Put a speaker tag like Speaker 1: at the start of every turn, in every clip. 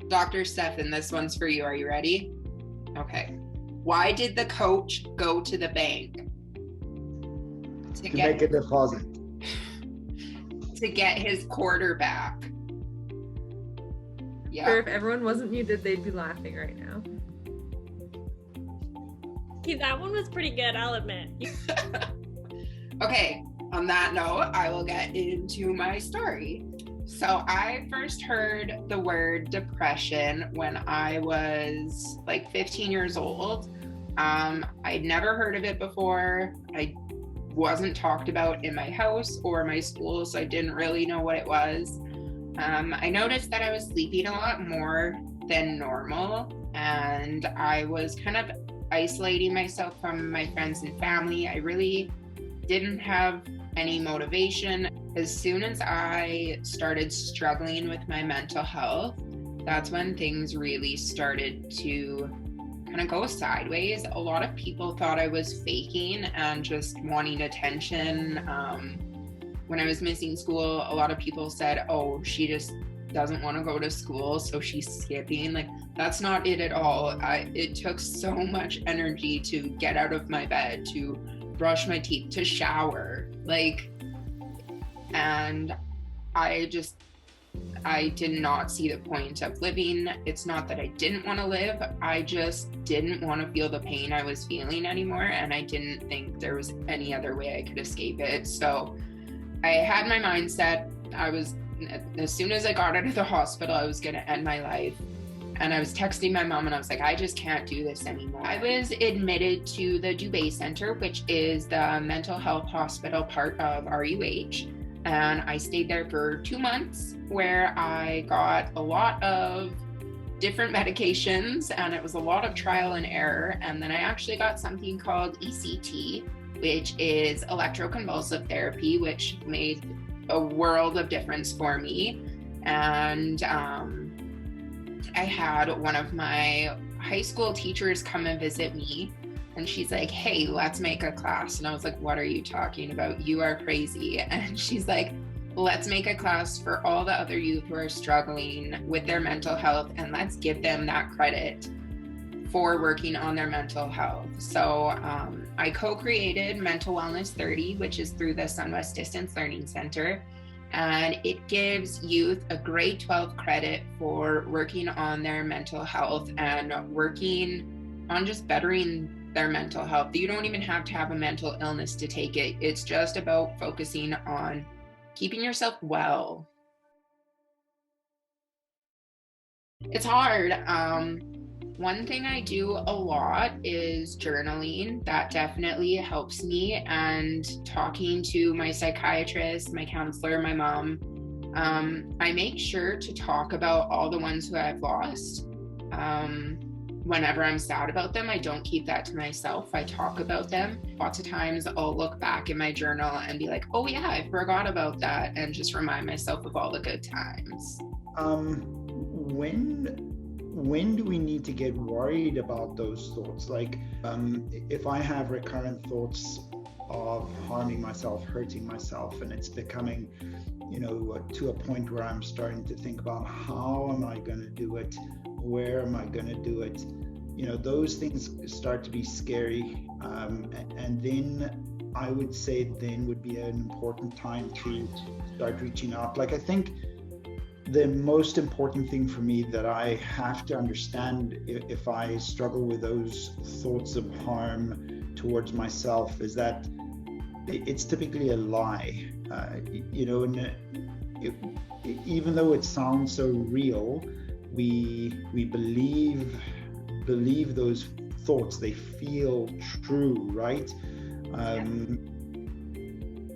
Speaker 1: Dr. Stefan, this one's for you. Are you ready? Okay. Why did the coach go to the bank?
Speaker 2: To make a deposit.
Speaker 1: To get his quarterback.
Speaker 3: Yeah. Sure, if everyone wasn't muted, they'd be laughing right now.
Speaker 4: Okay, that one was pretty good, I'll admit.
Speaker 1: Okay, on that note, I will get into my story. So I first heard the word depression when I was like 15 years old. I'd never heard of it before. I wasn't talked about in my house or my school, so I didn't really know what it was. I noticed that I was sleeping a lot more than normal, and I was kind of isolating myself from my friends and family. I really didn't have any motivation. As soon as I started struggling with my mental health, that's when things really started to kind of go sideways. A lot of people thought I was faking and just wanting attention. When I was missing school, a lot of people said, oh, she just doesn't want to go to school, so she's skipping. Like, that's not it at all. It took so much energy to get out of my bed, to brush my teeth, to shower, and I did not see the point of living. It's not that I didn't want to live, I just didn't want to feel the pain I was feeling anymore, and I didn't think there was any other way I could escape it. So I had my mindset, as soon as I got out of the hospital, I was going to end my life. And I was texting my mom and I was like, I just can't do this anymore. I was admitted to the Dubé Center, which is the mental health hospital part of RUH. And I stayed there for 2 months, where I got a lot of different medications, and it was a lot of trial and error. And then I actually got something called ECT, which is electroconvulsive therapy, which made a world of difference for me. And I had one of my high school teachers come and visit me, and she's like, hey, let's make a class. And I was like, what are you talking about? You are crazy. And she's like, let's make a class for all the other youth who are struggling with their mental health, and let's give them that credit for working on their mental health. So I co-created Mental Wellness 30, which is through the Sunwest Distance Learning Center. And it gives youth a grade 12 credit for working on their mental health and working on just bettering their mental health. You don't even have to have a mental illness to take it. It's just about focusing on keeping yourself well. It's hard. One thing I do a lot is journaling. That definitely helps me. And talking to my psychiatrist, my counselor, my mom, I make sure to talk about all the ones who I've lost. Whenever I'm sad about them, I don't keep that to myself. I talk about them. Lots of times I'll look back in my journal and be like, oh yeah, I forgot about that, and just remind myself of all the good times.
Speaker 2: When do we need to get worried about those thoughts? Like, if I have recurrent thoughts of harming myself, hurting myself, and it's becoming, to a point where I'm starting to think about how am I going to do it? Where am I going to do it? Those things start to be scary. And then I would say would be an important time to start reaching out. Like, I think the most important thing for me that I have to understand if I struggle with those thoughts of harm towards myself is that it's typically a lie. And even though it sounds so real, we believe those thoughts. They feel true, right?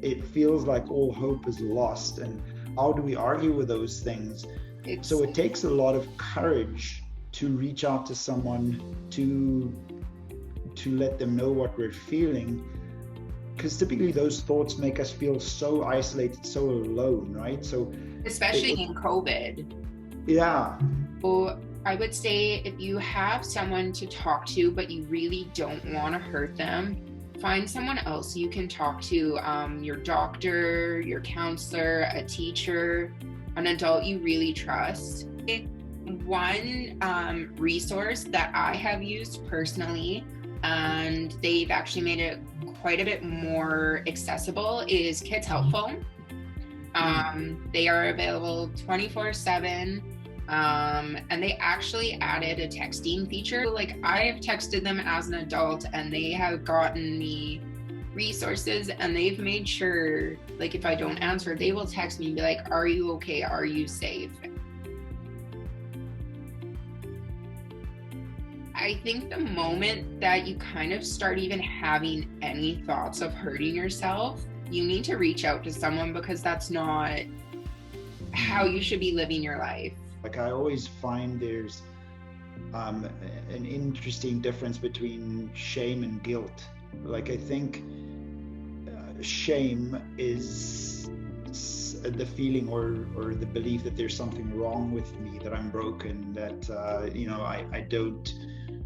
Speaker 2: It feels like all hope is lost, and how do we argue with those things? So it takes a lot of courage to reach out to someone to let them know what we're feeling, because typically those thoughts make us feel so isolated, so alone, right? So
Speaker 1: especially in COVID.
Speaker 2: Yeah.
Speaker 1: So I would say if you have someone to talk to, but you really don't want to hurt them, find someone else you can talk to, your doctor, your counselor, a teacher, an adult you really trust. one resource that I have used personally, and they've actually made it quite a bit more accessible, is Kids Help Phone. They are available 24/7. And they actually added a texting feature. Like, I have texted them as an adult and they have gotten me resources, and they've made sure, like, if I don't answer, they will text me and be like, are you okay? Are you safe? I think the moment that you kind of start even having any thoughts of hurting yourself, you need to reach out to someone, because that's not how you should be living your life.
Speaker 2: Like, I always find there's an interesting difference between shame and guilt. Like, I think shame is the feeling or the belief that there's something wrong with me, that I'm broken, that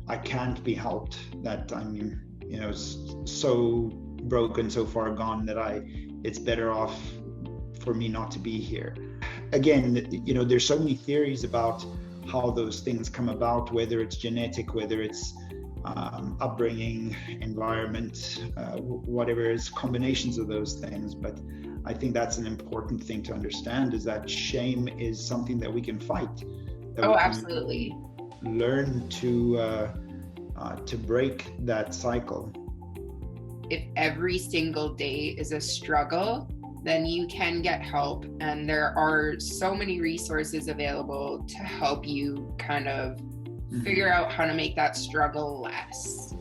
Speaker 2: I can't be helped, that I'm so broken, so far gone that it's better off for me not to be here. Again, there's so many theories about how those things come about, whether it's genetic, whether it's upbringing, environment, whatever, it's combinations of those things. But I think that's an important thing to understand, is that shame is something that we can fight.
Speaker 1: Absolutely.
Speaker 2: Learn to break that cycle.
Speaker 1: If every single day is a struggle, then you can get help, and there are so many resources available to help you kind of figure out how to make that struggle less.